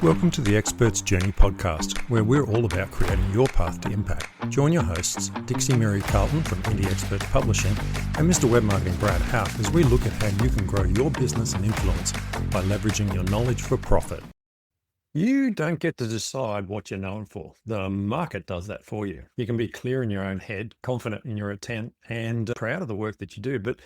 Welcome to the Expert's Journey podcast, where we're all about creating your path to impact. Join your hosts, Dixie Mary Carlton from Indie Expert Publishing and Mr. Web Marketing Brad Houck, as we look at how you can grow your business and influence by leveraging your knowledge for profit. You don't get to decide what you're known for. The market does that for you. You can be clear in your own head, confident in your intent, and proud of the work that you do, but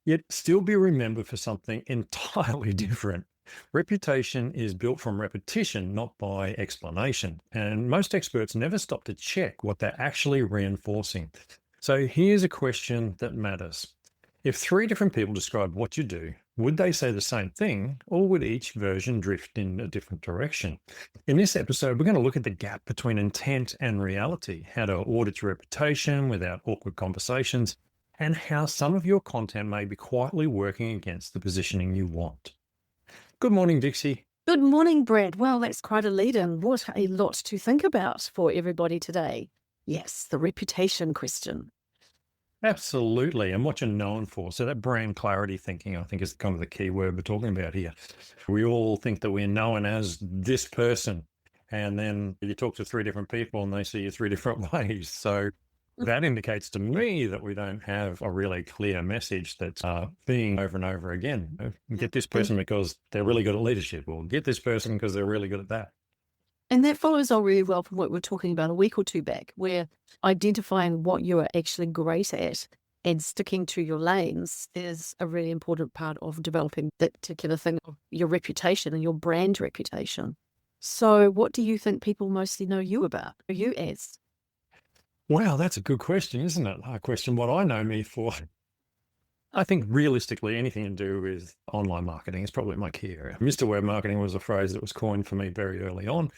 yet still be remembered for something entirely different. Reputation is built from repetition, not by explanation. And most experts never stop to check what they're actually reinforcing. So here's a question that matters. If three different people describe what you do, would they say the same thing, or would each version drift in a different direction? In this episode, we're going to look at the gap between intent and reality, how to audit your reputation without awkward conversations, and how some of your content may be quietly working against the positioning you want. Good morning, Dixie. Good morning, Brad. Well, that's quite a lead-in. What a lot to think about for everybody today. Yes, the reputation question. Absolutely. And what you're known for. So that brand clarity thinking, I think, is kind of the key word we're talking about here. We all think that we're known as this person. And then you talk to three different people and they see you three different ways. So that indicates to me that we don't have a really clear message that's being over and over again. Get this person because they're really good at leadership, or get this person because they're really good at that. And that follows on really well from what we were talking about a week or two back, where identifying what you are actually great at and sticking to your lanes is a really important part of developing that particular thing, of your reputation and your brand reputation. So what do you think people mostly know you about, or you as? Wow, that's a good question, isn't it? A question what I know me for. I think realistically, anything to do with online marketing is probably my key area. Mr. Web Marketing was a phrase that was coined for me very early on,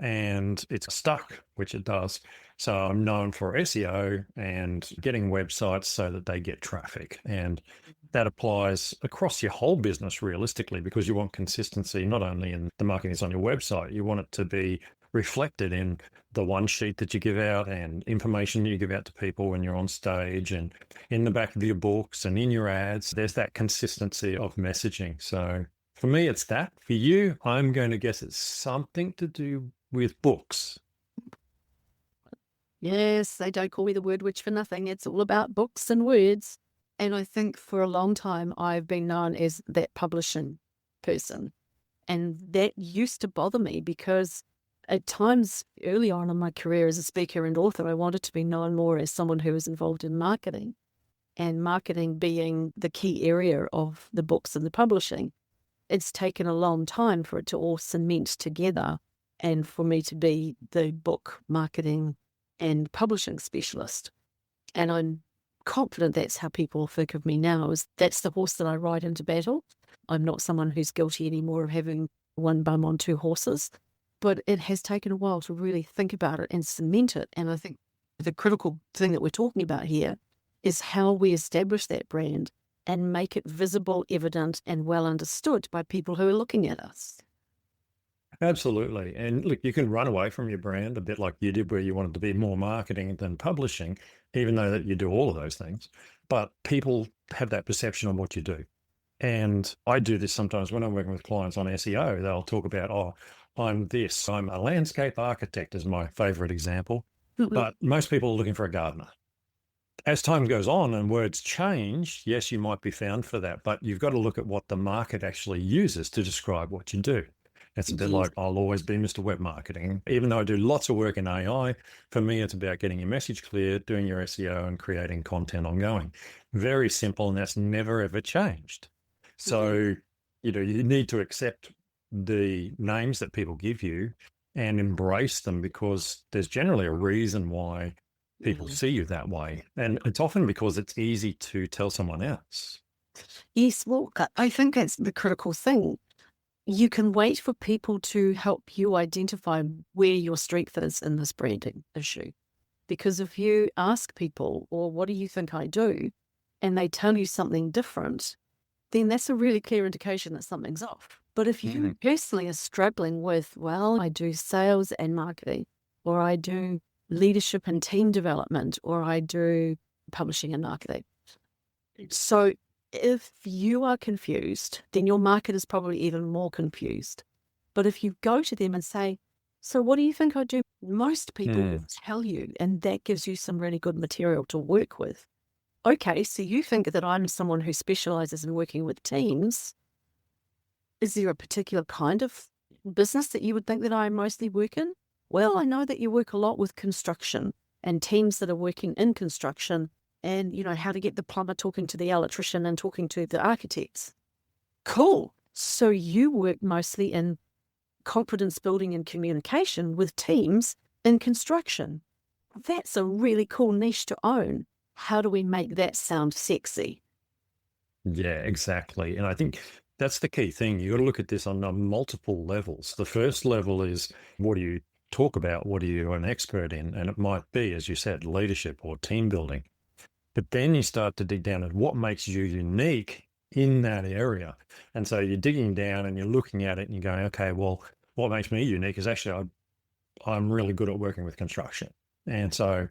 and it's stuck, which it does. So I'm known for SEO and getting websites so that they get traffic. And that applies across your whole business realistically, because you want consistency, not only in the marketing that's on your website, you want it to be reflected in the one sheet that you give out and information you give out to people when you're on stage and in the back of your books and in your ads. There's that consistency of messaging. So for me, it's that. For you, I'm going to guess it's something to do with books. Yes, they don't call me the word witch for nothing. It's all about books and words. And I think for a long time, I've been known as that publishing person. And that used to bother me because at times early on in my career as a speaker and author, I wanted to be known more as someone who was involved in marketing, and marketing being the key area of the books and the publishing. It's taken a long time for it to all cement together and for me to be the book marketing and publishing specialist. And I'm confident that's how people think of me now, is that's the horse that I ride into battle. I'm not someone who's guilty anymore of having one bum on two horses. But it has taken a while to really think about it and cement it. And I think the critical thing that we're talking about here is how we establish that brand and make it visible, evident, and well understood by people who are looking at us. Absolutely. And look, you can run away from your brand a bit like you did, where you wanted to be more marketing than publishing, even though that you do all of those things. But people have that perception of what you do. And I do this sometimes when I'm working with clients on SEO. They'll talk about, I'm this. I'm a landscape architect is my favorite example. But most people are looking for a gardener. As time goes on and words change, yes, you might be found for that, but you've got to look at what the market actually uses to describe what you do. It's a bit like, I'll always be Mr. Web Marketing. Even though I do lots of work in AI, for me, it's about getting your message clear, doing your SEO and creating content ongoing. Very simple, and that's never, ever changed. So, you need to accept the names that people give you and embrace them, because there's generally a reason why people see you that way. And it's often because it's easy to tell someone else. Yes, well, I think that's the critical thing. You can wait for people to help you identify where your strength is in this branding issue. Because if you ask people, or what do you think I do? And they tell you something different, then that's a really clear indication that something's off. But if you personally are struggling with, well, I do sales and marketing, or I do leadership and team development, or I do publishing and marketing. So if you are confused, then your market is probably even more confused. But if you go to them and say, so what do you think I do? Most people will tell you, and that gives you some really good material to work with. Okay, so you think that I'm someone who specializes in working with teams. Is there a particular kind of business that you would think that I mostly work in? Well, I know that you work a lot with construction and teams that are working in construction, and, how to get the plumber talking to the electrician and talking to the architects. Cool. So you work mostly in confidence building and communication with teams in construction. That's a really cool niche to own. How do we make that sound sexy? Yeah, exactly. And I think that's the key thing. You got to look at this on multiple levels. The first level is, what do you talk about? What are you an expert in? And it might be, as you said, leadership or team building. But then you start to dig down at what makes you unique in that area. And so you're digging down and you're looking at it and you're going, okay, well, what makes me unique is actually I'm really good at working with construction. And so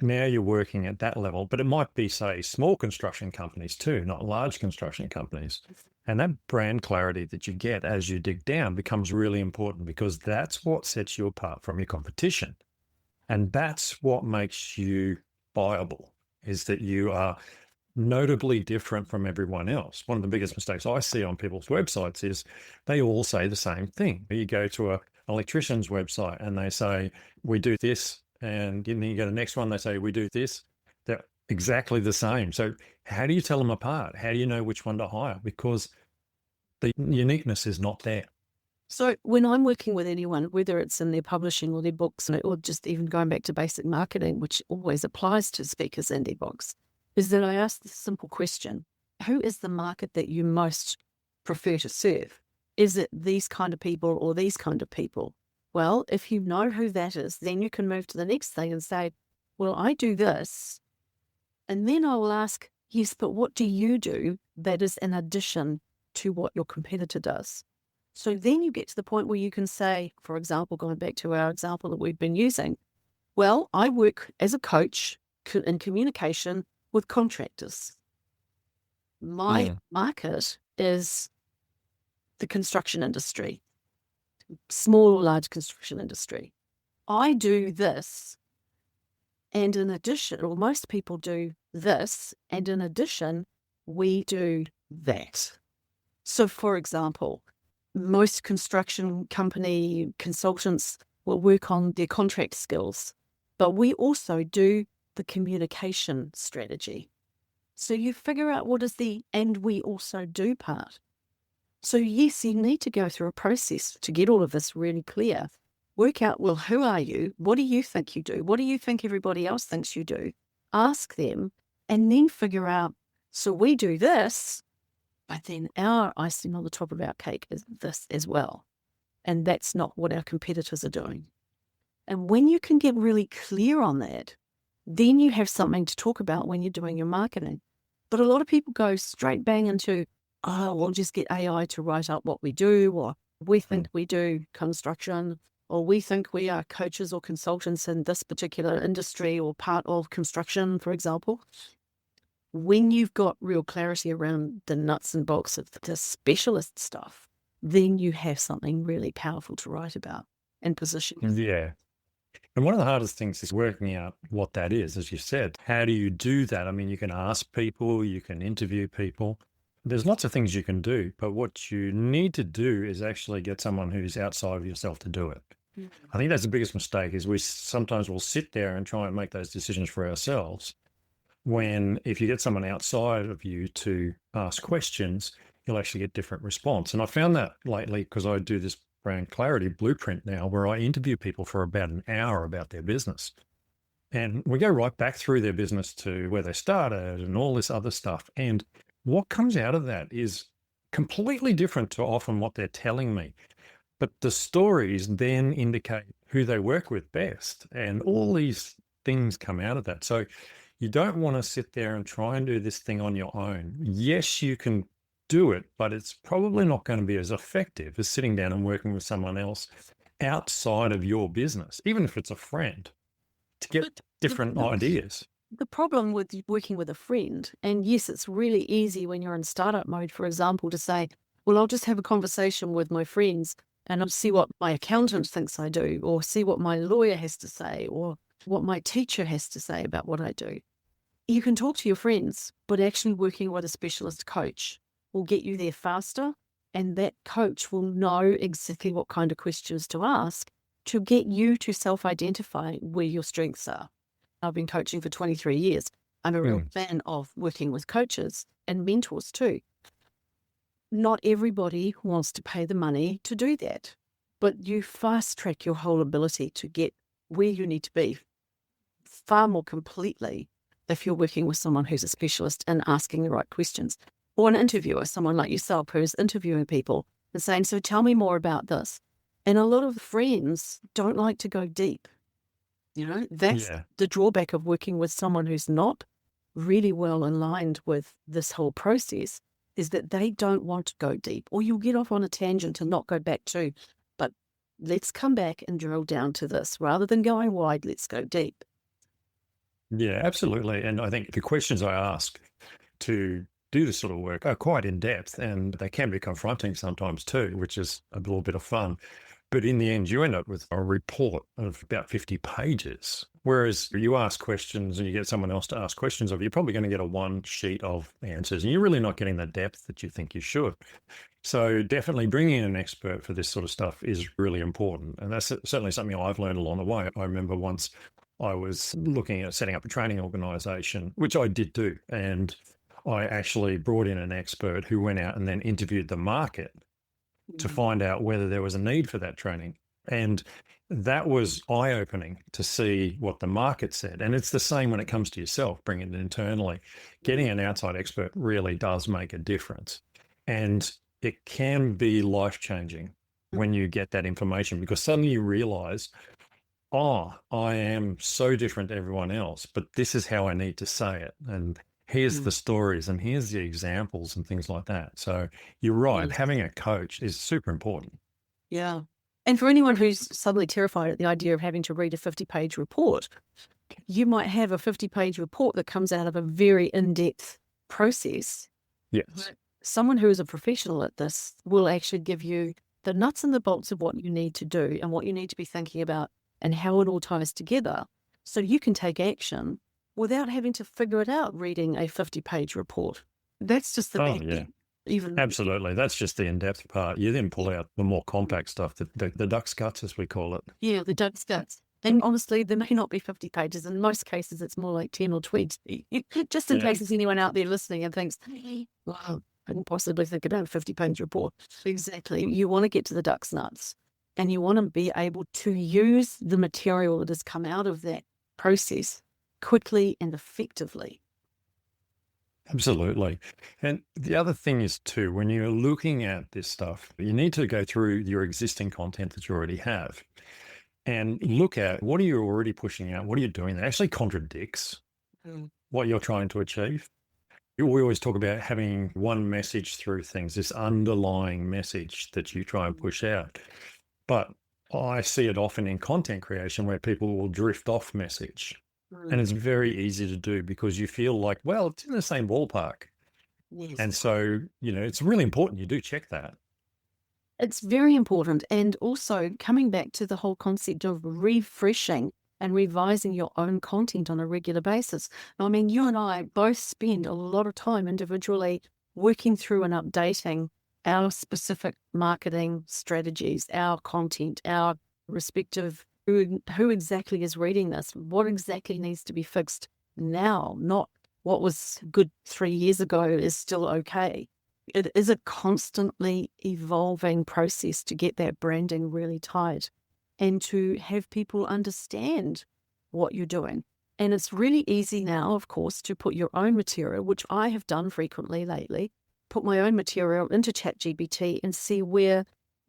now you're working at that level, but it might be, say, small construction companies too, not large construction companies. And that brand clarity that you get as you dig down becomes really important, because that's what sets you apart from your competition. And that's what makes you viable, is that you are notably different from everyone else. One of the biggest mistakes I see on people's websites is they all say the same thing. You go to an electrician's website and they say, we do this. And then you go to the next one, they say, we do this. They're exactly the same. So how do you tell them apart? How do you know which one to hire? Because the uniqueness is not there. So when I'm working with anyone, whether it's in their publishing or their books, or just even going back to basic marketing, which always applies to speakers and their books, is that I ask this simple question: who is the market that you most prefer to serve? Is it these kind of people or these kind of people? Well, if you know who that is, then you can move to the next thing and say, well, I do this. And then I will ask, yes, but what do you do that is in addition to what your competitor does? So then you get to the point where you can say, for example, going back to our example that we've been using, well, I work as a coach in communication with contractors. My market is the construction industry, small or large construction industry. I do this, and in addition, or most people do this, and in addition, we do that. So, for example, most construction company consultants will work on their contract skills, but we also do the communication strategy. So you figure out what is the "and we also do" part. So yes, you need to go through a process to get all of this really clear. Work out, well, who are you? What do you think you do? What do you think everybody else thinks you do? Ask them, and then figure out, so we do this, but then our icing on the top of our cake is this as well. And that's not what our competitors are doing. And when you can get really clear on that, then you have something to talk about when you're doing your marketing. But a lot of people go straight bang into, oh, we'll just get AI to write up what we do, or we think we do construction, or we think we are coaches or consultants in this particular industry or part of construction, for example. When you've got real clarity around the nuts and bolts of the specialist stuff, then you have something really powerful to write about and position. Yeah. And one of the hardest things is working out what that is, as you said. How do you do that? I mean, you can ask people, you can interview people. There's lots of things you can do, but what you need to do is actually get someone who's outside of yourself to do it. I think that's the biggest mistake, is we sometimes will sit there and try and make those decisions for ourselves, when if you get someone outside of you to ask questions, you'll actually get different response. And I found that lately, because I do this brand clarity blueprint now, where I interview people for about an hour about their business. And we go right back through their business to where they started and all this other stuff. And what comes out of that is completely different to often what they're telling me. But the stories then indicate who they work with best. And all these things come out of that. So you don't want to sit there and try and do this thing on your own. Yes, you can do it, but it's probably not going to be as effective as sitting down and working with someone else outside of your business, even if it's a friend, to get different ideas. The problem with working with a friend, and yes, it's really easy when you're in startup mode, for example, to say, well, I'll just have a conversation with my friends and I'll see what my accountant thinks I do, or see what my lawyer has to say, or what my teacher has to say about what I do. You can talk to your friends, but actually working with a specialist coach will get you there faster, and that coach will know exactly what kind of questions to ask to get you to self-identify where your strengths are. I've been coaching for 23 years. I'm a real fan of working with coaches and mentors too. Not everybody wants to pay the money to do that, but you fast track your whole ability to get where you need to be far more completely if you're working with someone who's a specialist and asking the right questions, or an interviewer, someone like yourself who's interviewing people and saying, so tell me more about this. And a lot of friends don't like to go deep. That's the drawback of working with someone who's not really well aligned with this whole process, is that they don't want to go deep, or you'll get off on a tangent and not go back to, but let's come back and drill down to this. Rather than going wide, let's go deep. Yeah, absolutely. And I think the questions I ask to do this sort of work are quite in depth, and they can be confronting sometimes too, which is a little bit of fun. But in the end, you end up with a report of about 50 pages. Whereas you ask questions and you get someone else to ask questions of, you're probably going to get a one sheet of answers, and you're really not getting the depth that you think you should. So definitely bringing in an expert for this sort of stuff is really important. And that's certainly something I've learned along the way. I remember once I was looking at setting up a training organization, which I did do. And I actually brought in an expert who went out and then interviewed the market to find out whether there was a need for that training. And that was eye-opening to see what the market said. And it's the same when it comes to yourself, bringing it internally. Getting an outside expert really does make a difference. And it can be life-changing when you get that information, because suddenly you realize, oh, I am so different to everyone else, but this is how I need to say it. And here's the stories, and here's the examples and things like that. So you're right. Having a coach is super important. Yeah. And for anyone who's suddenly terrified at the idea of having to read a 50-page report, you might have a 50-page report that comes out of a very in-depth process. Yes. But someone who is a professional at this will actually give you the nuts and the bolts of what you need to do and what you need to be thinking about and how it all ties together, so you can take action without having to figure it out reading a 50-page report. That's just the big thing. Absolutely. That's just the in-depth part. You then pull out the more compact stuff, the duck's guts, as we call it. Yeah, the duck's guts. And honestly, there may not be 50 pages. In most cases, it's more like 10 or 20. Just in case there's anyone out there listening and thinks, wow, I couldn't possibly think about a 50-page report. Exactly. You want to get to the duck's nuts, and you want to be able to use the material that has come out of that process quickly and effectively. Absolutely. And the other thing is too, when you're looking at this stuff, you need to go through your existing content that you already have and look at what are you already pushing out? What are you doing that actually contradicts what you're trying to achieve? We always talk about having one message through things, this underlying message that you try and push out. But I see it often in content creation where people will drift off message. And it's very easy to do because you feel like, well, it's in the same ballpark. Yes. And so, it's really important you do check that. It's very important. And also coming back to the whole concept of refreshing and revising your own content on a regular basis. Now, I mean, you and I both spend a lot of time individually working through and updating our specific marketing strategies, our content, our respective who exactly is reading this, what exactly needs to be fixed now, not what was good 3 years ago is still okay. It is a constantly evolving process to get that branding really tight and to have people understand what you're doing. And it's really easy now, of course, to put your own material, which I have done frequently lately, put my own material into ChatGPT and see where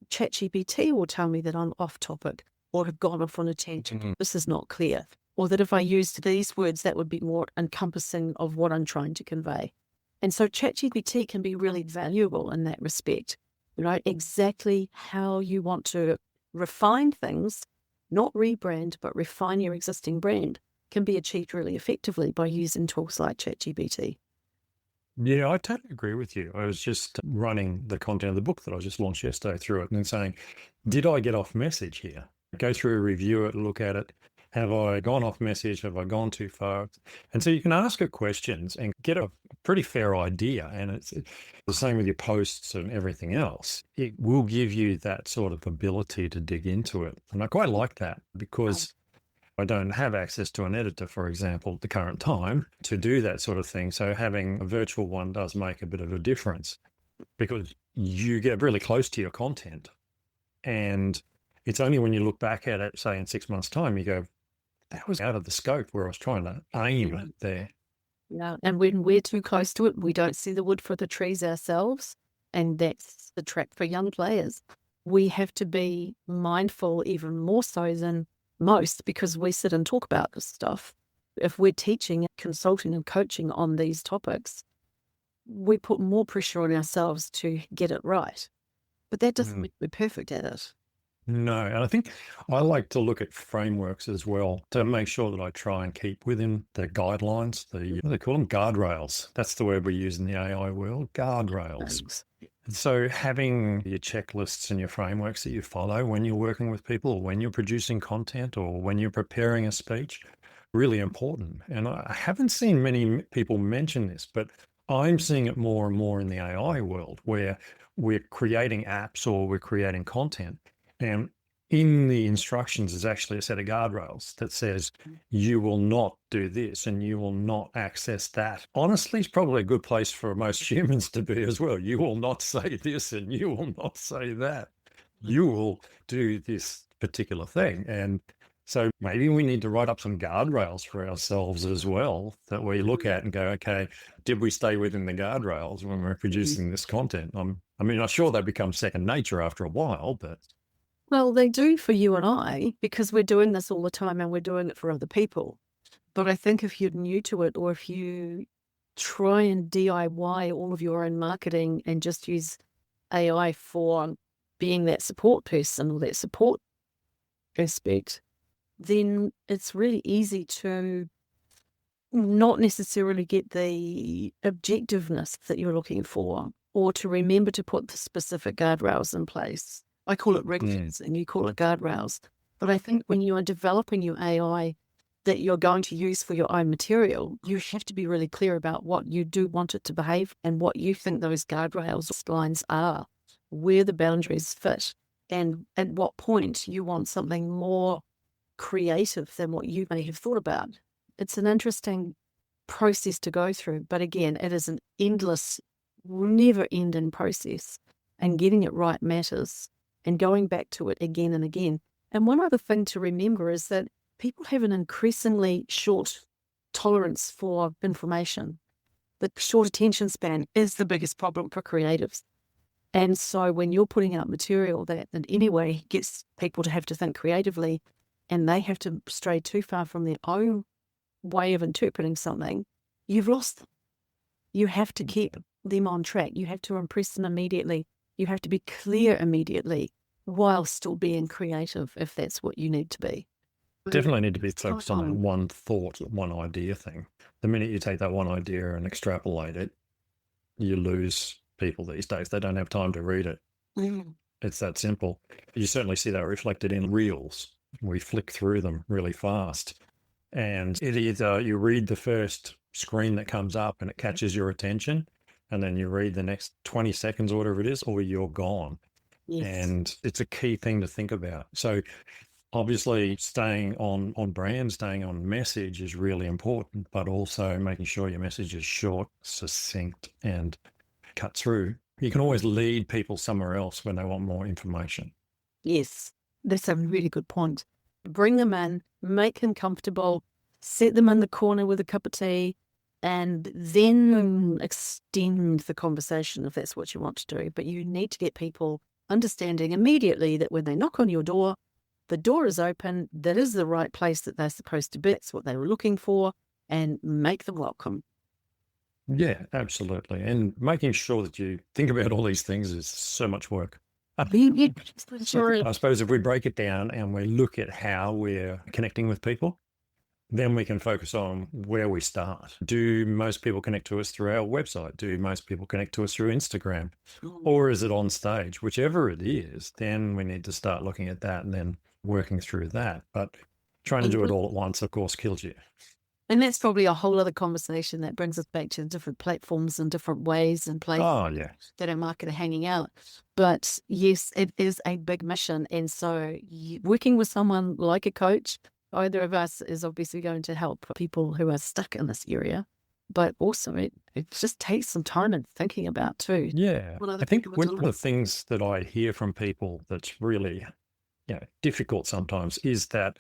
ChatGPT will tell me that I'm off topic, or have gone off on a tangent. This is not clear. Or that if I used these words, that would be more encompassing of what I'm trying to convey. And so ChatGPT can be really valuable in that respect. Exactly how you want to refine things, not rebrand, but refine your existing brand, can be achieved really effectively by using tools like ChatGPT. Yeah, I totally agree with you. I was just running the content of the book that I just launched yesterday through it and then saying, did I get off message here? Go through, review it, look at it. Have I gone off message? Have I gone too far? And so you can ask her questions and get a pretty fair idea. And it's the same with your posts and everything else. It will give you that sort of ability to dig into it. And I quite like that because I don't have access to an editor, for example, at the current time to do that sort of thing. So having a virtual one does make a bit of a difference because you get really close to your content. And it's only when you look back at it, say in 6 months' time, you go, that was out of the scope where I was trying to aim there. Yeah. And when we're too close to it, we don't see the wood for the trees ourselves. And that's the trap for young players. We have to be mindful even more so than most because we sit and talk about this stuff. If we're teaching, consulting and coaching on these topics, we put more pressure on ourselves to get it right. But that doesn't mean we're perfect at it. No, and I think I like to look at frameworks as well to make sure that I try and keep within the guidelines, what do they call them? Guardrails. That's the word we use in the AI world, guardrails. So having your checklists and your frameworks that you follow when you're working with people or when you're producing content or when you're preparing a speech, really important. And I haven't seen many people mention this, but I'm seeing it more and more in the AI world where we're creating apps or we're creating content. And in the instructions is actually a set of guardrails that says you will not do this and you will not access that. Honestly, it's probably a good place for most humans to be as well. You will not say this and you will not say that. You will do this particular thing. And so maybe we need to write up some guardrails for ourselves as well that we look at and go, okay, did we stay within the guardrails when we're producing this content? I'm sure they become second nature after a while, but Well, they do for you and I because we're doing this all the time and we're doing it for other people. But I think if you're new to it or if you try and DIY all of your own marketing and just use AI for being that support person or that support aspect, then it's really easy to not necessarily get the objectiveness that you're looking for or to remember to put the specific guardrails in place. I call it ring fence and you call it guardrails. But I think when you are developing your AI that you're going to use for your own material, you have to be really clear about what you do want it to behave and what you think those guardrails lines are, where the boundaries fit, and at what point you want something more creative than what you may have thought about. It's an interesting process to go through, but again, it is an endless, never-ending process, and getting it right matters, and going back to it again and again. And one other thing to remember is that people have an increasingly short tolerance for information. The short attention span is the biggest problem for creatives. And so when you're putting out material that in any way gets people to have to think creatively and they have to stray too far from their own way of interpreting something, you've lost them. You have to keep them on track. You have to impress them immediately. You have to be clear immediately while still being creative if that's what you need to be. Definitely need to be focused on that one thought, one idea thing. The minute you take that one idea and extrapolate it, you lose people these days. They don't have time to read it. It's that simple. You certainly see that reflected in reels. We flick through them really fast. And it either you read the first screen that comes up and it catches your attention, and then you read the next 20 seconds or whatever it is, or you're gone. Yes. And it's a key thing to think about. So obviously staying on brand, staying on message is really important, but also making sure your message is short, succinct, and cut through. You can always lead people somewhere else when they want more information. Yes, that's a really good point. Bring them in, make them comfortable, set them in the corner with a cup of tea, and then extend the conversation if that's what you want to do. But you need to get people understanding immediately that when they knock on your door, the door is open, that is the right place that they're supposed to be. It's what they were looking for, and make them welcome. Yeah, absolutely. And making sure that you think about all these things is so much work. I suppose if we break it down and we look at how we're connecting with people, then we can focus on where we start. Do most people connect to us through our website? Do most people connect to us through Instagram? Or is it on stage? Whichever it is, then we need to start looking at that and then working through that. But trying to do it all at once, of course, kills you. And that's probably a whole other conversation that brings us back to different platforms and different ways and places that our market are hanging out. But yes, it is a big mission. And so working with someone like a coach, either of us, is obviously going to help people who are stuck in this area. But also it just takes some time and thinking about too. Yeah. I think one of the things that I hear from people that's really difficult sometimes is that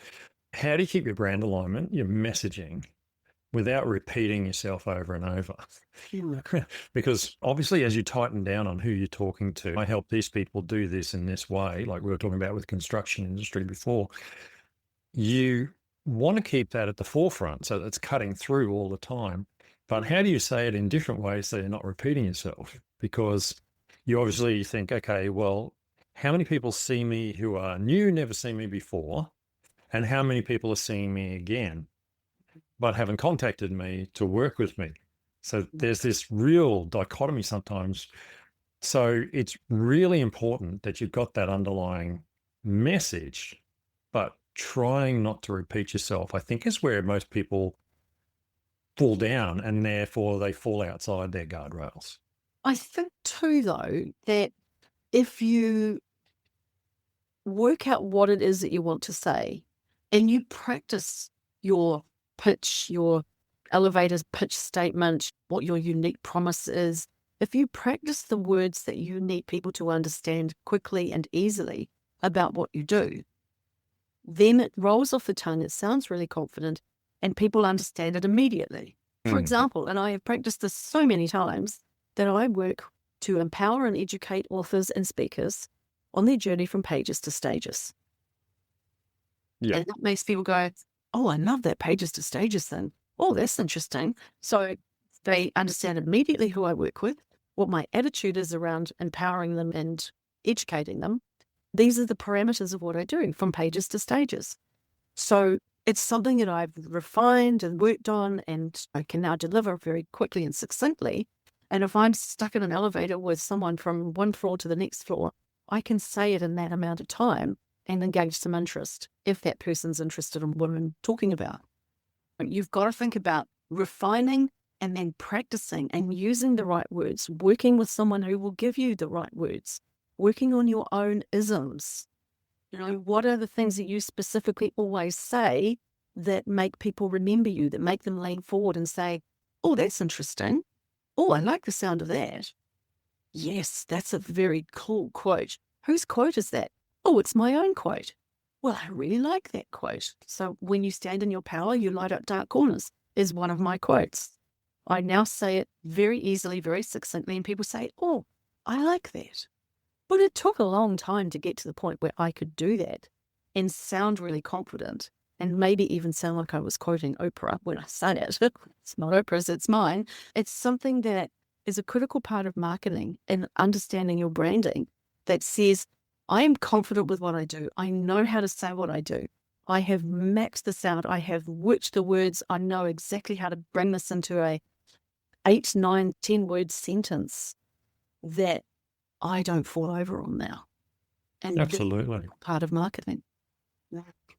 how do you keep your brand alignment, your messaging, without repeating yourself over and over? Because obviously, as you tighten down on who you're talking to, I help these people do this in this way, like we were talking about with construction industry before. You want to keep that at the forefront so that it's cutting through all the time. But how do you say it in different ways so you're not repeating yourself? Because you obviously think, okay, well, how many people see me who are new, never seen me before? And how many people are seeing me again, but haven't contacted me to work with me? So there's this real dichotomy sometimes. So it's really important that you've got that underlying message, but trying not to repeat yourself, I think, is where most people fall down, and therefore they fall outside their guardrails. I think too, though, that if you work out what it is that you want to say and you practice your pitch, your elevator pitch statement, what your unique promise is, if you practice the words that you need people to understand quickly and easily about what you do, then it rolls off the tongue, it sounds really confident, and people understand it immediately. For example, and I have practiced this so many times, that I work to empower and educate authors and speakers on their journey from pages to stages. Yeah. And that makes people go, oh, I love that pages to stages thing. Oh, that's interesting. So they understand immediately who I work with, what my attitude is around empowering them and educating them. These are the parameters of what I do from pages to stages. So it's something that I've refined and worked on, and I can now deliver very quickly and succinctly. And if I'm stuck in an elevator with someone from one floor to the next floor, I can say it in that amount of time and engage some interest if that person's interested in what I'm talking about. You've got to think about refining and then practicing and using the right words, working with someone who will give you the right words, working on your own isms. What are the things that you specifically always say that make people remember you, that make them lean forward and say, oh, that's interesting. Oh, I like the sound of that. Yes, that's a very cool quote. Whose quote is that? Oh, it's my own quote. Well, I really like that quote. So when you stand in your power, you light up dark corners is one of my quotes. I now say it very easily, very succinctly, and people say, oh, I like that. But it took a long time to get to the point where I could do that and sound really confident and maybe even sound like I was quoting Oprah when I say it. It's not Oprah's, it's mine. It's something that is a critical part of marketing and understanding your branding that says, I am confident with what I do. I know how to say what I do. I have maxed this out. I have worked the words. I know exactly how to bring this into a 8, 9, 10 word sentence that I don't fall over on now. And absolutely part of marketing.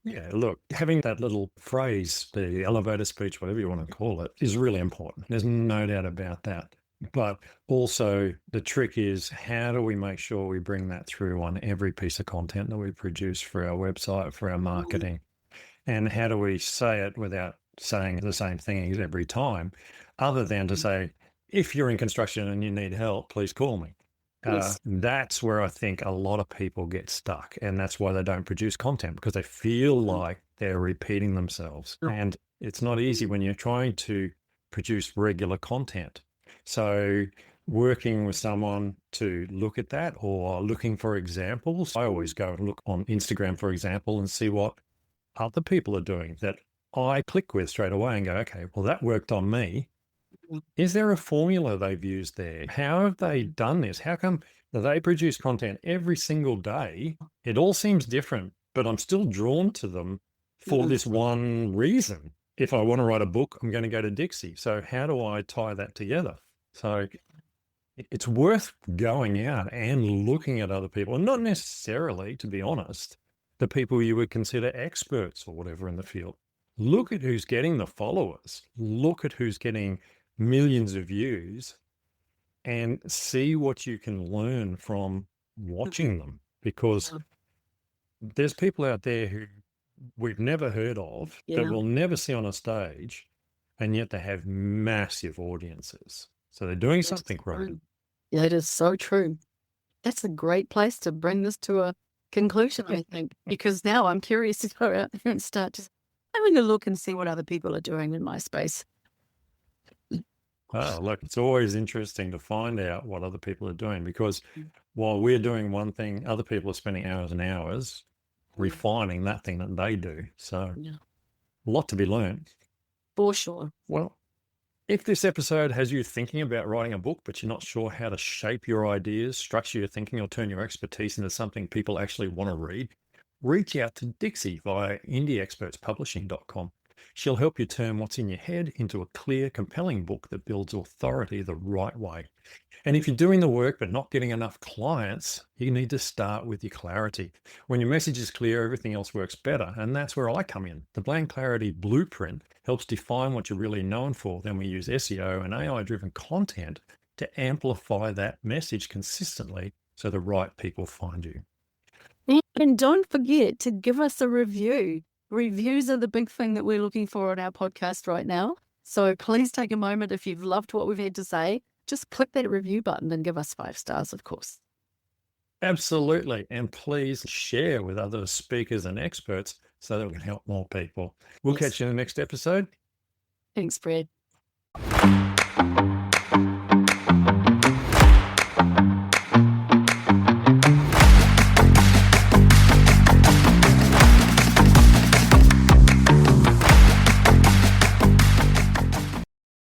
Yeah, look, having that little phrase, the elevator speech, whatever you want to call it, is really important. There's no doubt about that. But also the trick is, how do we make sure we bring that through on every piece of content that we produce for our website, for our marketing? And how do we say it without saying the same thing every time, other than to say, if you're in construction and you need help, please call me. Yes. That's where I think a lot of people get stuck, and that's why they don't produce content, because they feel like they're repeating themselves. And it's not easy when you're trying to produce regular content. So working with someone to look at that, or looking for examples. I always go and look on Instagram, for example, and see what other people are doing that I click with straight away and go, okay, well, that worked on me. Is there a formula they've used there? How have they done this? How come they produce content every single day? It all seems different, but I'm still drawn to them for this one reason. if I want to write a book, I'm going to go to Dixie. So how do I tie that together? So it's worth going out and looking at other people, and not necessarily, to be honest, the people you would consider experts or whatever in the field. Look at who's getting the followers. Look at who's getting millions of views and see what you can learn from watching them, because there's people out there who we've never heard of, that Yeah. we'll never see on a stage, and yet they have massive audiences. So they're doing That is something right. true. Yeah, it is so true. That's a great place to bring this to a conclusion, I think, because now I'm curious to go out there and start just having a look and see what other people are doing in my space. Oh, look, it's always interesting to find out what other people are doing, because while we're doing one thing, other people are spending hours and hours refining that thing that they do. So Yeah, a lot to be learned. for sure. Well, if this episode has you thinking about writing a book, but you're not sure how to shape your ideas, structure your thinking, or turn your expertise into something people actually want to read, reach out to Dixie via indieexpertspublishing.com. She'll help you turn what's in your head into a clear, compelling book that builds authority the right way. And if you're doing the work but not getting enough clients, you need to start with your clarity. When your message is clear, everything else works better. And that's where I come in. The Brand Clarity Blueprint helps define what you're really known for. Then we use SEO and AI-driven content to amplify that message consistently so the right people find you. And don't forget to give us a review. Reviews are the big thing that we're looking for on our podcast right now. So please take a moment, if you've loved what we've had to say, just click that review button and give us 5 stars, of course. Absolutely. And please share with other speakers and experts so that we can help more people. We'll catch you in the next episode. Thanks, Brad.